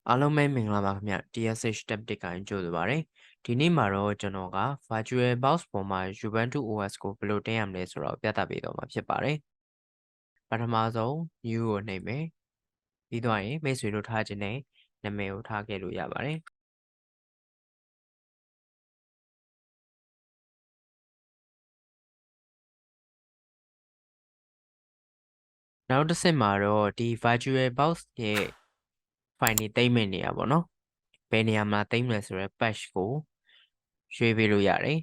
အားလုံးပဲမင်္ဂလာပါခင်ဗျ TSH Step တစ်ကိုင်းကြိုဆိုပါရစေဒီနေ့မှာတော့ကျွန်တော်က VirtualBox ပေါ်မှာ Ubuntu OS ကိုဘယ်လိုတင်ရမလဲဆိုတော့ပြသပေးတော့မှာဖြစ်ပါတယ်ပထမဆုံး new ကိုနှိပ်မယ်ပြီးတော့ရင်မိတ်ဆွေတို့ထားခြင်းနဲ့နာမည်ကိုထားခဲ့လို့ရပါတယ်နောက်တစ်ဆင့်မှာတော့ဒီ VirtualBox ရဲ့ file တွေတိမ့်မဲ့နေရပါတော့ဘယ်နေရာမှာတိမ့်မယ်ဆိုတော့ patch ကိုရွေးပေးလို့ရတယ်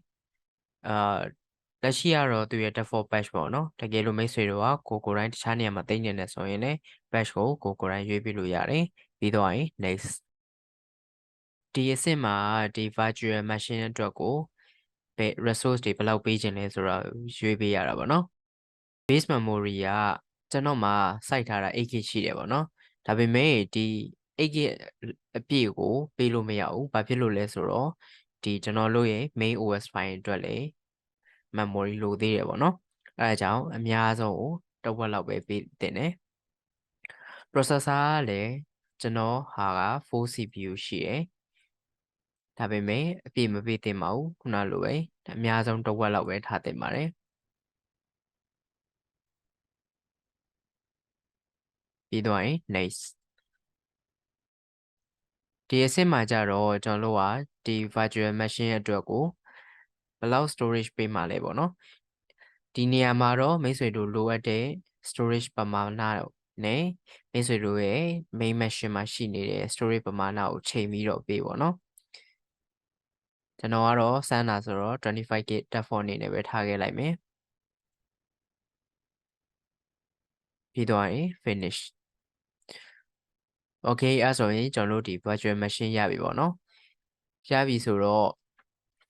လက်ရှိကတော့သူရဲ့ default patch ပေါ့နော်တကယ်လို့မိတ်ဆွေတို့ကကိုယ်တိုင်းတခြားနေရာမှာတိမ့်နေတယ်ဆိုရင်လည်း patch ကိုကိုယ်တိုင်းရွေးပေးလို့ရတယ်ပြီးတော့ရင် next ဒီအဆင့်မှာဒီ virtual machine အတွက်ကိုဘယ် resource တွေဘယ်လောက်ပေးခြင်းလဲဆိုတော့ရွေးပေးရတာပေါ့နော် base memory ကကျွန်တော်မှာစိုက်ထားတာ 8GB ရှိတယ်ပေါ့နော်ဒါပေမဲ့ဒီ 8GB အပြည့်ကိုပေးလို့မရဘူးဘာဖြစ်လို့လဲဆိုတော့ဒီကျွန်တော်တို့ရဲ့ main OS file အတွက်လည်း memory လိုသေးတယ်ပေါ့နော်အဲဒါကြောင့်အများဆုံးကိုတစ်ဝက်လောက်ပဲပေးတင်တယ် processor ကလည်းကျွန်တော်ဟာက 4 CPU ရှိတယ်ဒါပေမဲ့အပြည့်မပေးတင်ပါဘူးခုနလိုပဲအများဆုံးတစ်ဝက်လောက်ပဲထားတင်ပါတယ်ပြီးတော့ရင် next ဒီအဆင့်မှာကြတော့ကျွန်တော်တို့ကဒီ virtual machine အတွက်ကိုဘယ်လောက် storage ပေးမှာလဲပေါ့နော်ဒီနေရာမှာတော့မိတ်ဆွေတို့လိုအပ်တဲ့ storage ပမာဏနဲ့မိတ်ဆွေတို့ရဲ့ main machine မှာရှိနေတဲ့ storage ပမာဏကိုချိန်ပြီးတော့ပေးပေါ့နော်ကျွန်တော်ကတော့စမ်းတာဆိုတော့ 25GB default အနေနဲ့ပဲထားခဲ့လိုက်မယ်ပြီးတော့ရင် finish okay အဲ့ဆိုရင်ကျွန်တော်တို့ဒီ virtual machine ရပြီပေါ့နော်ရပြီဆိုတော့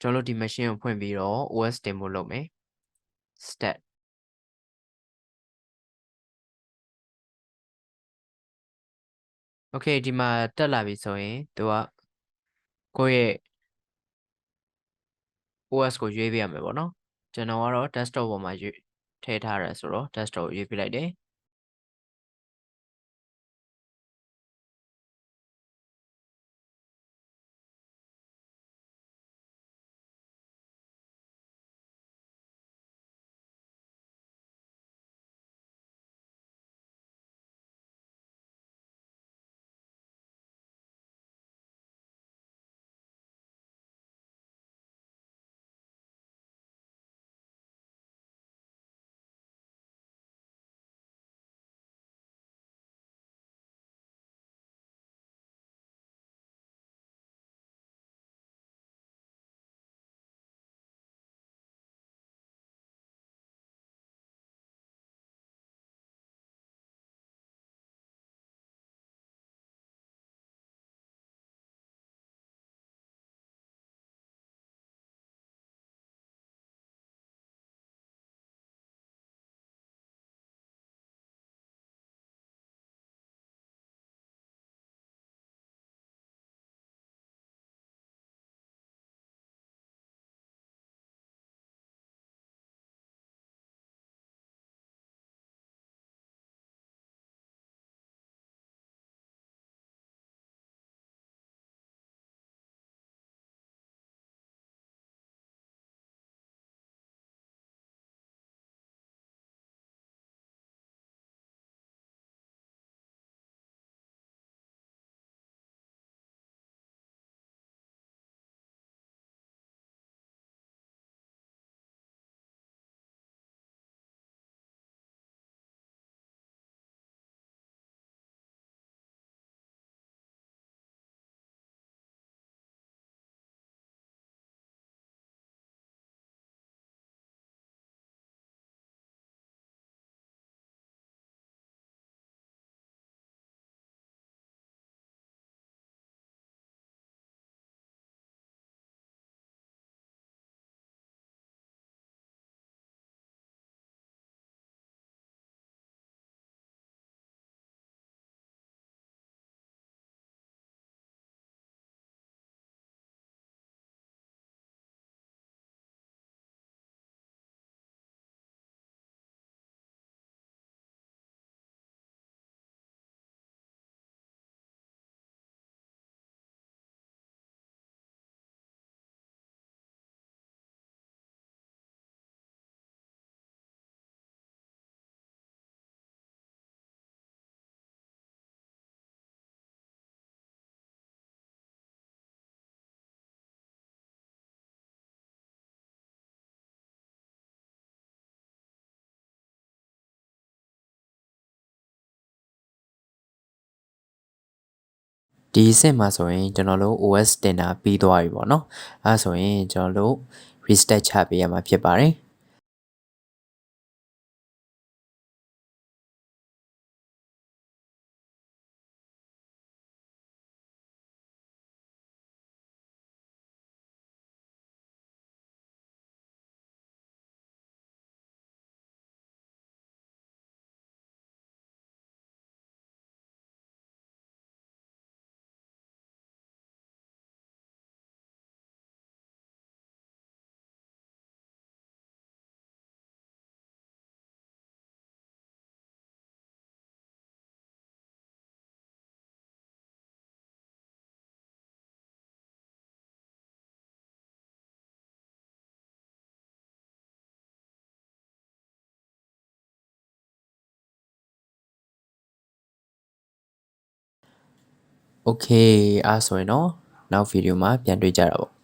ကျွန်တော်တို့ဒီ machine ကိုဖွင့်ပြီးတော့ OS တင်ဖို့လုပ်မယ် step okay ဒီမှာတက်လာပြီဆိုရင်သူကကိုယ့်ရဲ့ OS ကိုရွေးပြရမယ်ပေါ့နော်ကျွန်တော်ကတော့ desktop ပေါ်မှာထည့်ထားရဆိုတော့ desktop ကိုရွေးပြလိုက်တယ် ဒီအဆင့်မှာဆိုရင်ကျွန်တော်တို့ OS တင်တာပြီးသွားပြီပေါ့နော်အဲဆိုရင်ကျွန်တော်တို့ restart ချပေးရမှာဖြစ်ပါတယ်โอเคအဲ့ဆိုရင်တော့နောက်ဗီဒီယိုမှာပြန်တွေ့ကြတာပေါ့